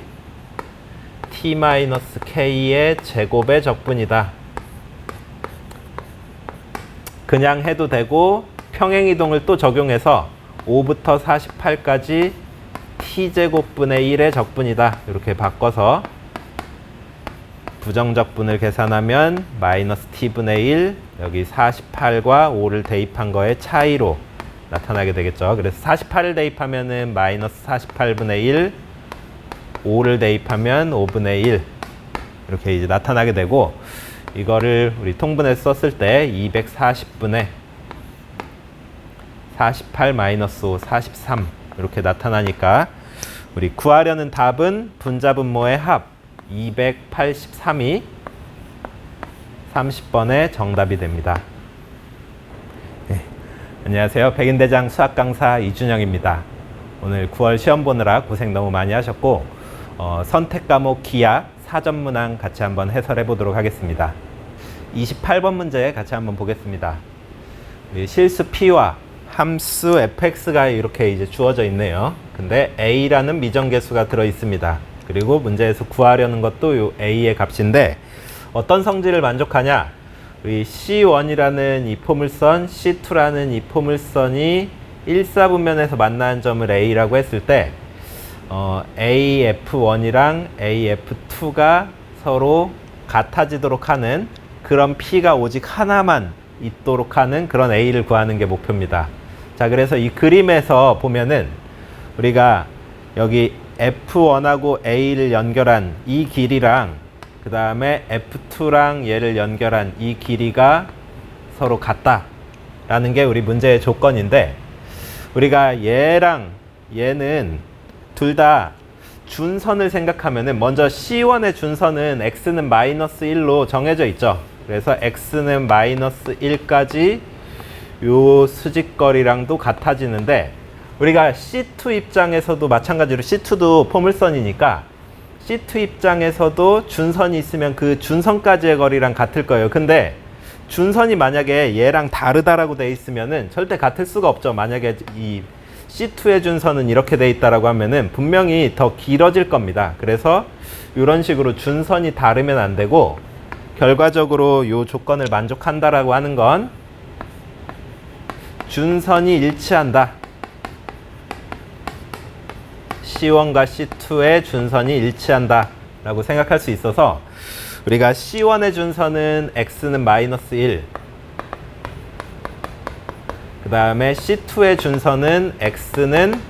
t-k의 제곱의 적분이다. 그냥 해도 되고 평행이동을 또 적용해서 5부터 48까지 t제곱분의 1의 적분이다. 이렇게 바꿔서 부정적분을 계산하면 마이너스 t분의 1, 여기 48과 5를 대입한 거의 차이로 나타나게 되겠죠. 그래서 48을 대입하면은 마이너스 48분의 1, 5를 대입하면 5분의 1 이렇게 이제 나타나게 되고, 이거를 우리 통분해 썼을 때 240분의 48 마이너스 5, 43 이렇게 나타나니까 우리 구하려는 답은 분자분모의 합 283이 30번의 정답이 됩니다. 네. 안녕하세요. 백인대장 수학 강사 이준영입니다. 오늘 9월 시험 보느라 고생 너무 많이 하셨고, 선택 과목 기하 사전 문항 같이 한번 해설해 보도록 하겠습니다. 28번 문제 같이 한번 보겠습니다. 실수 p와 함수 fx가 이렇게 이제 주어져 있네요. 근데 a라는 미정계수가 들어 있습니다. 그리고 문제에서 구하려는 것도 요 a의 값인데 어떤 성질을 만족하냐? 우리 C1이라는 이 포물선, C2라는 이 포물선이 1사분면에서 만나는 점을 a라고 했을 때 AF1이랑 AF2가 서로 같아지도록 하는 그런 P가 오직 하나만 있도록 하는 그런 A를 구하는 게 목표입니다. 자, 그래서 이 그림에서 보면은 우리가 여기 F1하고 A를 연결한 이 길이랑 그 다음에 F2랑 얘를 연결한 이 길이가 서로 같다라는 게 우리 문제의 조건인데, 우리가 얘랑 얘는 둘 다 준선을 생각하면은 먼저 C1의 준선은 x는 마이너스 1로 정해져 있죠. 그래서 x는 마이너스 1까지 요 수직거리랑도 같아지는데, 우리가 C2 입장에서도 마찬가지로 C2도 포물선이니까 C2 입장에서도 준선이 있으면 그 준선까지의 거리랑 같을 거예요. 근데 준선이 만약에 얘랑 다르다라고 돼 있으면은 절대 같을 수가 없죠. 만약에 이 C2의 준선은 이렇게 돼 있다라고 하면은 분명히 더 길어질 겁니다. 그래서 이런 식으로 준선이 다르면 안 되고, 결과적으로 이 조건을 만족한다라고 하는 건 준선이 일치한다. C1과 C2의 준선이 일치한다 라고 생각할 수 있어서, 우리가 C1의 준선은 x는 마이너스 1, 그 다음에 C2의 준선은 x는,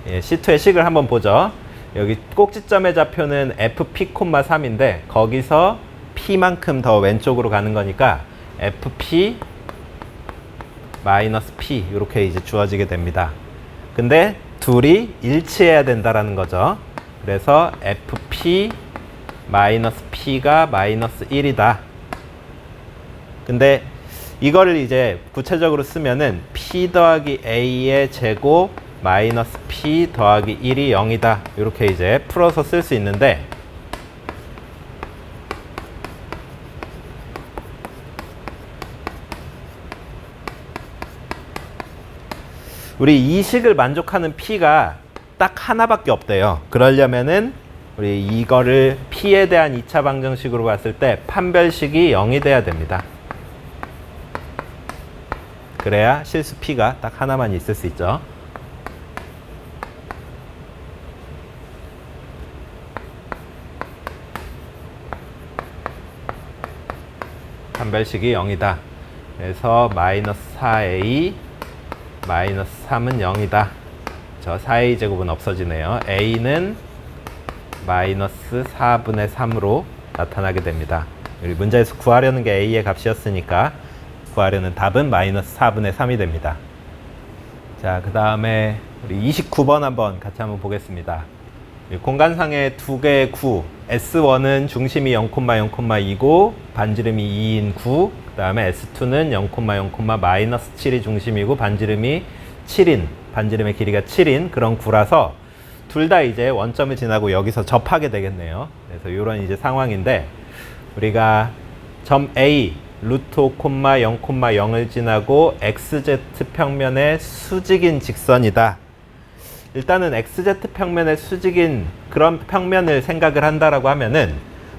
C2의 식을 한번 보죠. 여기 꼭지점의 좌표는 fp,3인데 거기서 p만큼 더 왼쪽으로 가는 거니까 fp 마이너스 p 이렇게 이제 주어지게 됩니다. 근데 둘이 일치해야 된다라는 거죠. 그래서 fp 마이너스 p가 마이너스 1이다. 근데 이거를 이제 구체적으로 쓰면은 p 더하기 a의 제곱 마이너스 p 더하기 1이 0이다. 이렇게 이제 풀어서 쓸 수 있는데, 우리 이 식을 만족하는 p가 딱 하나밖에 없대요. 그러려면은 우리 이거를 p에 대한 2차 방정식으로 봤을 때 판별식이 0이 돼야 됩니다. 그래야 실수 p가 딱 하나만 있을 수 있죠. 판별식이 0이다. 그래서 마이너스 4a 마이너스 3은 0이다. 저 4a 제곱은 없어지네요. a는 마이너스 4분의 3으로 나타나게 됩니다. 우리 문제에서 구하려는 게 a의 값이었으니까 구하려는 답은 마이너스 4분의 3이 됩니다. 자, 그 다음에 우리 29번 한번 보겠습니다. 공간상의 두 개의 구, S1은 중심이 0,0,2고 반지름이 2인 구, 그 다음에 S2는 0,0, 마이너스 7이 중심이고 반지름이 7인, 반지름의 길이가 7인 그런 구라서 둘 다 이제 원점을 지나고 여기서 접하게 되겠네요. 그래서 이런 이제 상황인데, 우리가 점 A, 루트 5, 0,0을 지나고 XZ 평면의 수직인 직선이다. 일단은 XZ 평면의 수직인 그런 평면을 생각을 한다라고 하면은,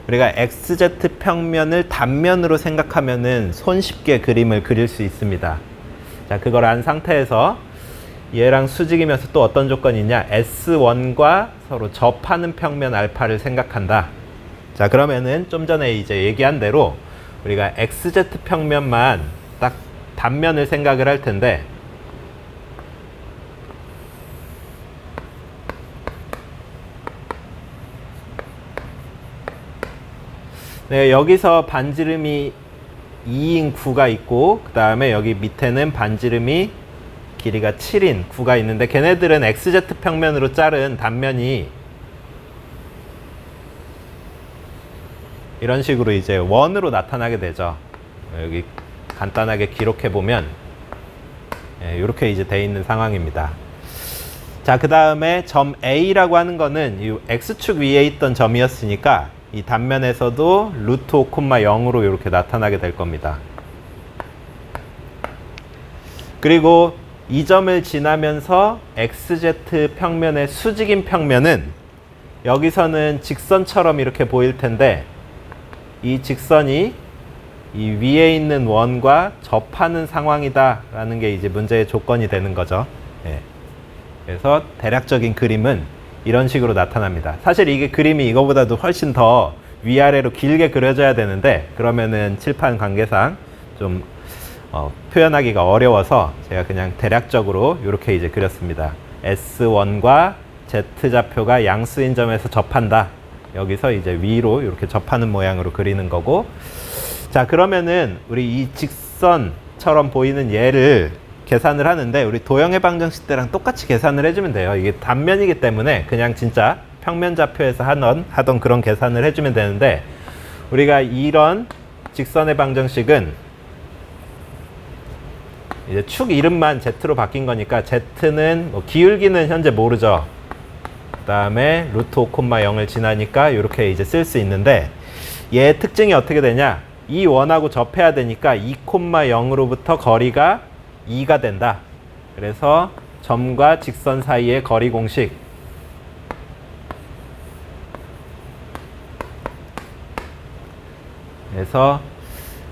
우리가 XZ 평면을 단면으로 생각하면은 손쉽게 그림을 그릴 수 있습니다. 자, 그걸 안 상태에서 얘랑 수직이면서 또 어떤 조건이 있냐? S1과 서로 접하는 평면 알파를 생각한다. 자, 그러면은 좀 전에 이제 얘기한 대로 우리가 XZ 평면만 딱 단면을 생각을 할 텐데, 네, 여기서 반지름이 2인 구가 있고, 그 다음에 여기 밑에는 반지름이 길이가 7인 구가 있는데, 걔네들은 XZ 평면으로 자른 단면이 이런 식으로 이제 원으로 나타나게 되죠. 여기 간단하게 기록해 보면 이렇게 이제 돼 있는 상황입니다. 자, 그 다음에 점 A라고 하는 거는 이 X축 위에 있던 점이었으니까 이 단면에서도 루트 5, 0으로 이렇게 나타나게 될 겁니다. 그리고 이 점을 지나면서 XZ 평면의 수직인 평면은 여기서는 직선처럼 이렇게 보일 텐데, 이 직선이 이 위에 있는 원과 접하는 상황이다 라는 게 이제 문제의 조건이 되는 거죠. 예. 그래서 대략적인 그림은 이런 식으로 나타납니다. 사실 이게 그림이 이거보다도 훨씬 더 위아래로 길게 그려져야 되는데, 그러면은 칠판 관계상 좀 표현하기가 어려워서 제가 그냥 대략적으로 이렇게 이제 그렸습니다. S1과 Z좌표가 양수인 점에서 접한다. 여기서 이제 위로 이렇게 접하는 모양으로 그리는 거고, 자, 그러면은 우리 이 직선처럼 보이는 얘를 계산을 하는데 우리 도형의 방정식 때랑 똑같이 계산을 해주면 돼요. 이게 단면이기 때문에 그냥 진짜 평면 좌표에서 하던 그런 계산을 해주면 되는데 우리가 이런 직선의 방정식은 이제 축 이름만 Z로 바뀐 거니까 Z는 뭐 기울기는 현재 모르죠. 그 다음에 루트 5,0을 지나니까 이렇게 이제 쓸 수 있는데 얘의 특징이 어떻게 되냐? 이 원하고 접해야 되니까 2,0으로부터 거리가 2가 된다. 그래서 점과 직선 사이의 거리 공식 그래서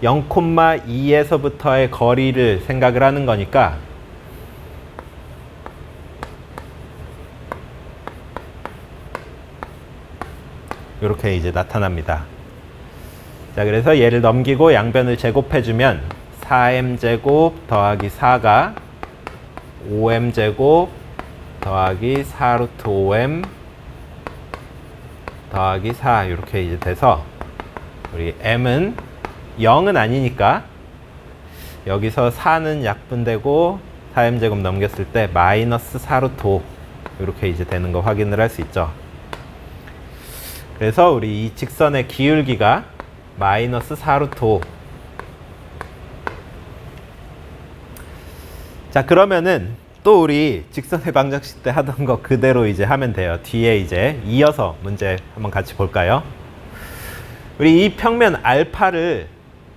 0,2에서부터의 거리를 생각을 하는 거니까 이렇게 이제 나타납니다. 자, 그래서 얘를 넘기고 양변을 제곱해주면 4m제곱 더하기 4가 5m제곱 더하기 4루트 5m 더하기 4 이렇게 이제 돼서 우리 m은 0은 아니니까 여기서 4는 약분되고 4m제곱 넘겼을 때 마이너스 4루트 5 이렇게 이제 되는 거 확인을 할 수 있죠. 그래서 우리 이 직선의 기울기가 마이너스 4루트 5. 자, 그러면은 또 우리 직선의 방정식 때 하던 거 그대로 이제 하면 돼요. 뒤에 이제 이어서 문제 한번 같이 볼까요? 우리 이 평면 알파를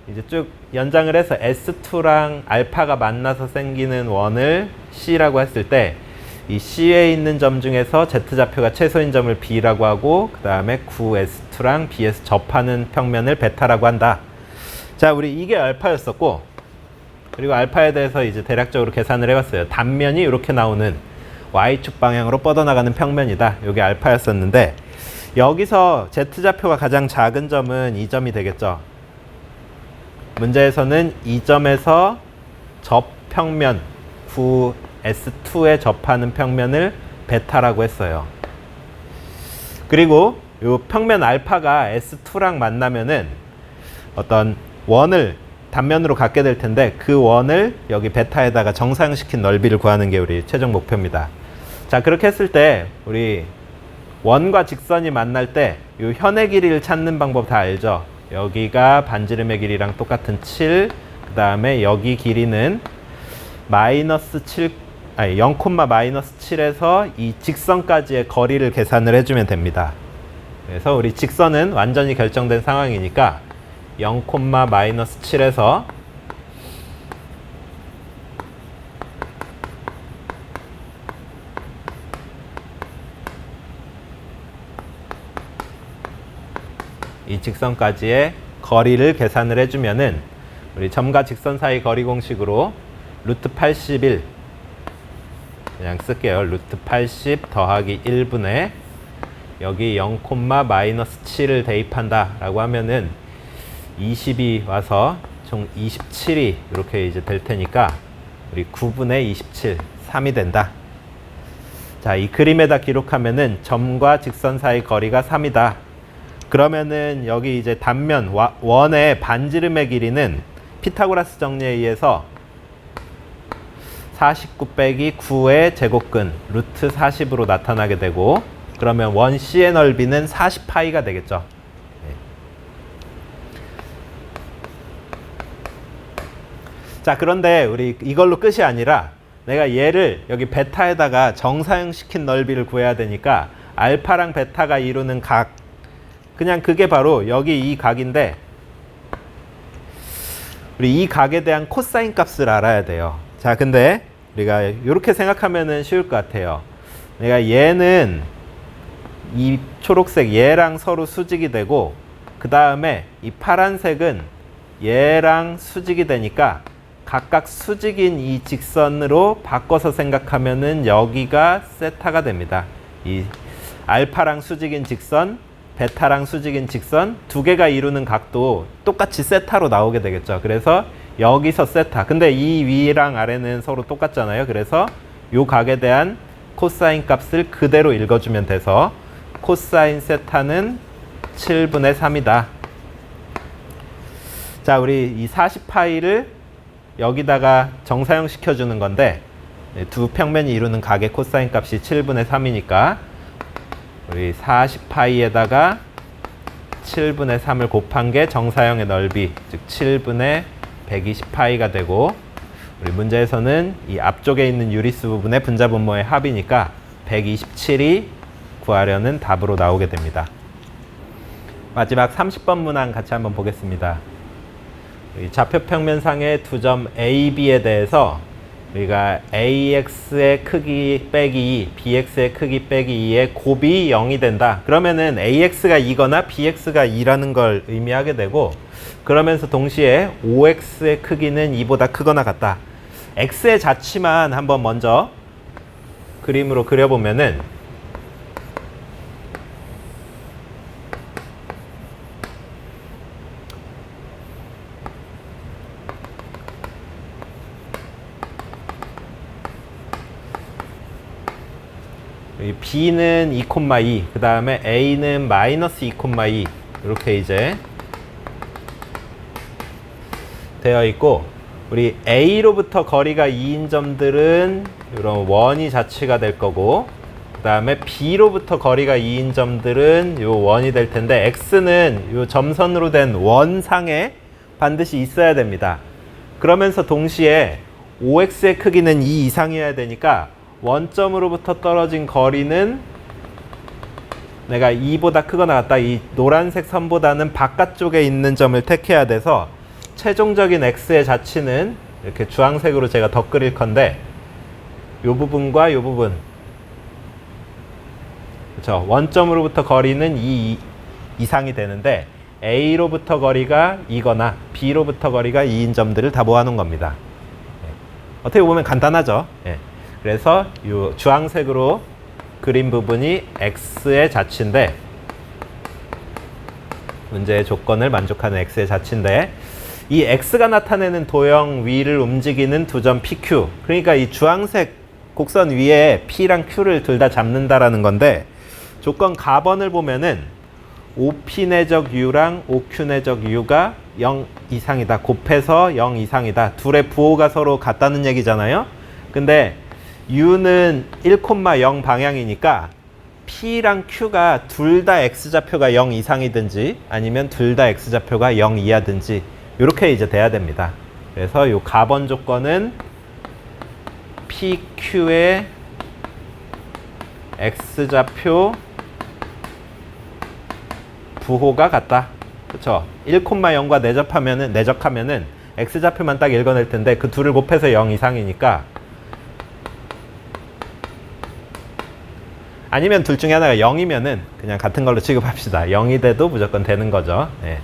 이제 쭉 연장을 해서 S2랑 알파가 만나서 생기는 원을 C라고 했을 때 이 C에 있는 점 중에서 Z좌표가 최소인 점을 B라고 하고 그 다음에 9S2랑 B에서 접하는 평면을 베타라고 한다. 자, 우리 이게 알파였었고 그리고 알파에 대해서 이제 대략적으로 계산을 해봤어요. 단면이 이렇게 나오는 Y축 방향으로 뻗어나가는 평면이다. 이게 알파였었는데 여기서 Z좌표가 가장 작은 점은 이 점이 되겠죠. 문제에서는 이 점에서 접평면 9S2에 접하는 평면을 베타라고 했어요. 그리고 이 평면 알파가 S2랑 만나면은 어떤 원을 단면으로 갖게 될 텐데 그 원을 여기 베타에다가 정사형시킨 넓이를 구하는 게 우리 최종 목표입니다. 자, 그렇게 했을 때 우리 원과 직선이 만날 때 이 현의 길이를 찾는 방법 다 알죠? 여기가 반지름의 길이랑 똑같은 7, 그 다음에 여기 길이는 마이너스 7, 아니 0, 마이너스 7에서 이 직선까지의 거리를 계산을 해주면 됩니다. 그래서 우리 직선은 완전히 결정된 상황이니까 0, 마이너스 7에서 이 직선까지의 거리를 계산을 해주면은 우리 점과 직선 사이 거리 공식으로 루트 81 그냥 쓸게요. 루트 80 더하기 1분의 여기 0, 마이너스 7을 대입한다 라고 하면은 20이 와서 총 27이 이렇게 이제 될 테니까 우리 9분의 27, 3이 된다. 자, 이 그림에다 기록하면은 점과 직선 사이 거리가 3이다. 그러면은 여기 이제 단면 원의 반지름의 길이는 피타고라스 정리에 의해서 49 빼기 9의 제곱근 루트 40으로 나타나게 되고 그러면 원 C의 넓이는 40파이가 되겠죠. 네. 자, 그런데 우리 이걸로 끝이 아니라 내가 얘를 여기 베타에다가 정사형시킨 넓이를 구해야 되니까 알파랑 베타가 이루는 각 그냥 그게 바로 여기 이 각인데 우리 이 각에 대한 코사인 값을 알아야 돼요. 자, 근데 우리가 이렇게 생각하면은 쉬울 것 같아요. 내가 얘는 이 초록색 얘랑 서로 수직이 되고 그 다음에 이 파란색은 얘랑 수직이 되니까 각각 수직인 이 직선으로 바꿔서 생각하면은 여기가 세타가 됩니다. 이 알파랑 수직인 직선, 베타랑 수직인 직선 두 개가 이루는 각도 똑같이 세타로 나오게 되겠죠. 그래서 여기서 세타. 근데 이 위랑 아래는 서로 똑같잖아요. 그래서 이 각에 대한 코사인 값을 그대로 읽어주면 돼서 코사인 세타는 7분의 3이다. 자, 우리 이 40파이를 여기다가 정사형 시켜주는 건데 두 평면이 이루는 각의 코사인 값이 7분의 3이니까 우리 40파이에다가 7분의 3을 곱한 게 정사형의 넓이, 즉 7분의 120파이가 되고, 우리 문제에서는 이 앞쪽에 있는 유리수 부분의 분자분모의 합이니까 127이 구하려는 답으로 나오게 됩니다. 마지막 30번 문항 같이 한번 보겠습니다. 좌표평면상의 두 점 A, B에 대해서 우리가 AX의 크기 빼기 2, BX의 크기 빼기 2의 곱이 0이 된다. 그러면은 AX가 2거나 BX가 2라는 걸 의미하게 되고, 그러면서 동시에 OX의 크기는 2보다 크거나 같다. X의 자취만 한번 먼저 그림으로 그려보면은 B는 2,2, 그 다음에 A는 마이너스 2,2 이렇게 이제 되어 있고, 우리 A로부터 거리가 2인 점들은 이런 원이 자취가 될 거고, 그 다음에 B로부터 거리가 2인 점들은 요 원이 될 텐데, X는 요 점선으로 된 원상에 반드시 있어야 됩니다. 그러면서 동시에 OX의 크기는 2 이상이어야 되니까 원점으로부터 떨어진 거리는 내가 2보다 크거나 같다. 이 노란색 선보다는 바깥쪽에 있는 점을 택해야 돼서 최종적인 X의 자취는 이렇게 주황색으로 제가 더 그릴 건데, 이 부분과 이 부분, 그렇죠? 원점으로부터 거리는 2 이상이 되는데 A로부터 거리가 2거나 B로부터 거리가 2인 점들을 다 모아놓은 겁니다. 어떻게 보면 간단하죠? 예. 그래서 이 주황색으로 그린 부분이 X의 자취인데, 문제의 조건을 만족하는 X의 자취인데, 이 X가 나타내는 도형 위를 움직이는 두 점 PQ, 그러니까 이 주황색 곡선 위에 P랑 Q를 둘 다 잡는다라는 건데, 조건 가번을 보면은 OP 내적 U랑 OQ 내적 U가 0 이상이다. 곱해서 0 이상이다. 둘의 부호가 서로 같다는 얘기잖아요. 근데 U는 1,0 방향이니까 P랑 Q가 둘 다 X좌표가 0 이상이든지 아니면 둘 다 X좌표가 0 이하든지 이렇게 이제 돼야 됩니다. 그래서 이 가번 조건은 PQ의 X좌표 부호가 같다. 그렇죠? 1,0과 내적하면은 X좌표만 딱 읽어낼 텐데 그 둘을 곱해서 0 이상이니까, 아니면 둘 중에 하나가 0이면은 그냥 같은 걸로 취급합시다. 0이 돼도 무조건 되는 거죠. 네.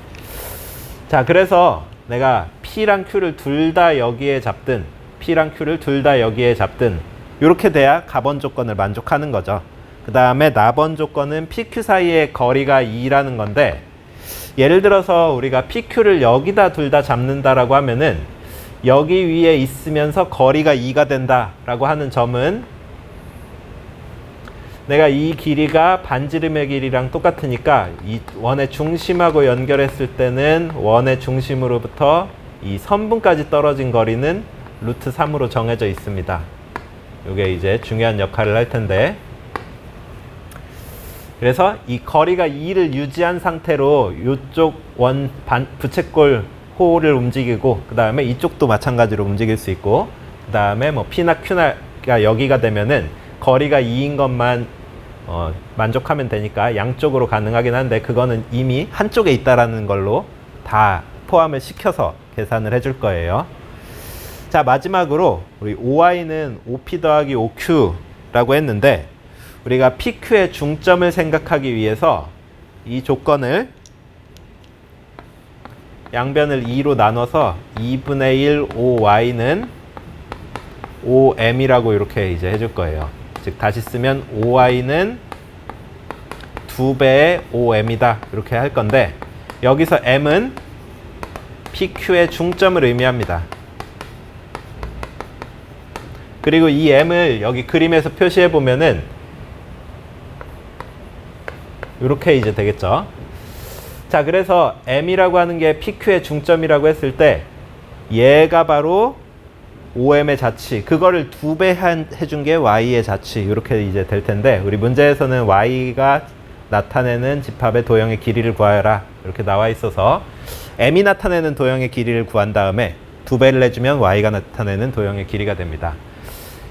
자, 그래서 내가 P랑 Q를 둘 다 여기에 잡든 P랑 Q를 둘 다 여기에 잡든 이렇게 돼야 가번 조건을 만족하는 거죠. 그 다음에 나번 조건은 PQ 사이의 거리가 2라는 건데, 예를 들어서 우리가 PQ를 여기다 둘 다 잡는다라고 하면은 여기 위에 있으면서 거리가 2가 된다라고 하는 점은 내가 이 길이가 반지름의 길이랑 똑같으니까 이 원의 중심하고 연결했을 때는 원의 중심으로부터 이 선분까지 떨어진 거리는 루트 3으로 정해져 있습니다. 이게 이제 중요한 역할을 할 텐데, 그래서 이 거리가 2를 유지한 상태로 이쪽 원 부채꼴 호를 움직이고, 그 다음에 이쪽도 마찬가지로 움직일 수 있고, 그 다음에 뭐 P나 Q가 여기가 되면은 거리가 2인 것만 만족하면 되니까 양쪽으로 가능하긴 한데, 그거는 이미 한쪽에 있다라는 걸로 다 포함을 시켜서 계산을 해줄 거예요. 자, 마지막으로 우리 OI는 OP 더하기 OQ라고 했는데, 우리가 PQ의 중점을 생각하기 위해서 이 조건을 양변을 2로 나눠서 2분의 1 OY는 OM이라고 이렇게 이제 해줄 거예요. 즉 다시 쓰면 OY는 2배의 OM이다 이렇게 할 건데, 여기서 M은 PQ의 중점을 의미합니다. 그리고 이 M을 여기 그림에서 표시해 보면은 이렇게 이제 되겠죠. 자, 그래서 M이라고 하는 게 PQ의 중점이라고 했을 때 얘가 바로 OM의 자치, 그거를 2배 해준 게 Y의 자치, 이렇게 이제 될 텐데, 우리 문제에서는 Y가 나타내는 집합의 도형의 길이를 구하여라 이렇게 나와 있어서 M이 나타내는 도형의 길이를 구한 다음에 2배를 해주면 Y가 나타내는 도형의 길이가 됩니다.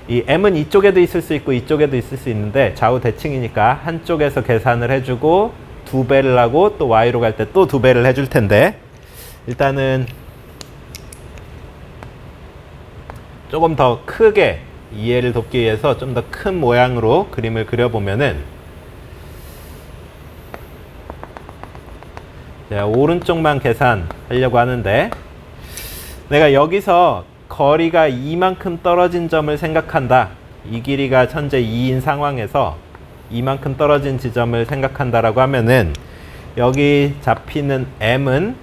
이 M은 이쪽에도 있을 수 있고 이쪽에도 있을 수 있는데 좌우 대칭이니까 한쪽에서 계산을 해주고 2배를 하고 또 Y로 갈 때 또 2배를 해줄 텐데, 일단은 조금 더 크게 이해를 돕기 위해서 좀 더 큰 모양으로 그림을 그려보면은, 제가 오른쪽만 계산하려고 하는데, 내가 여기서 거리가 이만큼 떨어진 점을 생각한다. 이 길이가 현재 2인 상황에서 이만큼 떨어진 지점을 생각한다라고 하면은, 여기 잡히는 M은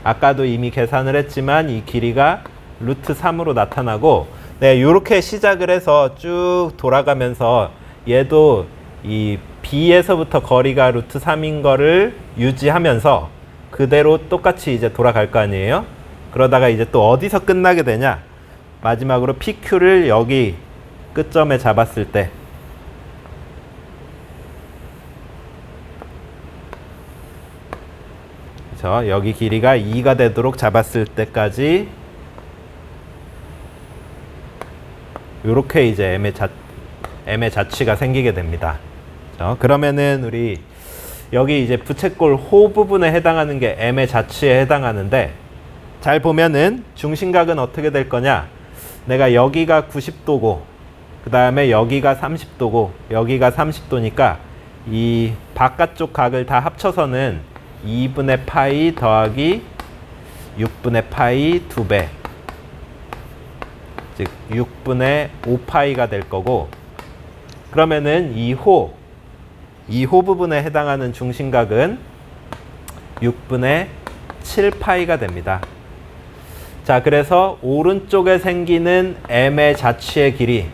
아까도 이미 계산을 했지만 이 길이가 루트 3으로 나타나고, 내가 이렇게 시작을 해서 쭉 돌아가면서 얘도 이 B에서부터 거리가 루트 3인 거를 유지하면서 그대로 똑같이 이제 돌아갈 거 아니에요? 그러다가 이제 또 어디서 끝나게 되냐? 마지막으로 PQ를 여기 끝점에 잡았을 때, 그렇죠? 여기 길이가 2가 되도록 잡았을 때까지 이렇게 이제 M의 자취가 생기게 됩니다. 그러면은 우리 여기 이제 부채꼴 호 부분에 해당하는 게 M의 자취에 해당하는데, 잘 보면은 중심각은 어떻게 될 거냐? 내가 여기가 90도고 그 다음에 여기가 30도고 여기가 30도니까 이 바깥쪽 각을 다 합쳐서는 2분의 파이 더하기 6분의 파이 2배, 즉 6분의 5파이가 될 거고, 그러면은 이 호 부분에 해당하는 중심각은 6분의 7파이가 됩니다. 자, 그래서 오른쪽에 생기는 M의 자취의 길이,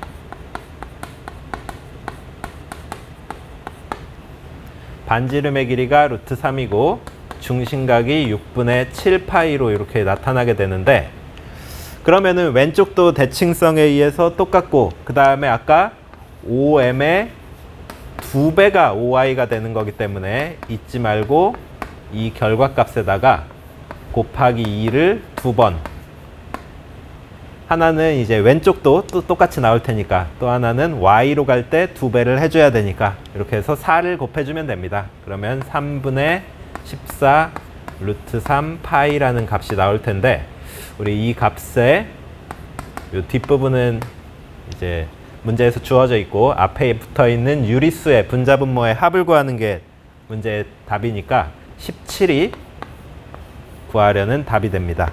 반지름의 길이가 루트 3이고 중심각이 6분의 7파이로 이렇게 나타나게 되는데, 그러면은 왼쪽도 대칭성에 의해서 똑같고, 그 다음에 아까 OM의 2배가 OI가 되는 거기 때문에 잊지 말고 이 결과값에다가 곱하기 2를 2번, 하나는 이제 왼쪽도 또 똑같이 나올 테니까 또 하나는 Y로 갈 때 2배를 해줘야 되니까 이렇게 해서 4를 곱해주면 됩니다. 그러면 3분의 14 루트 3 파이라는 값이 나올 텐데, 우리 이 값에 이 뒷부분은 이제 문제에서 주어져 있고 앞에 붙어 있는 유리수의 분자분모의 합을 구하는 게 문제의 답이니까 17이 구하려는 답이 됩니다.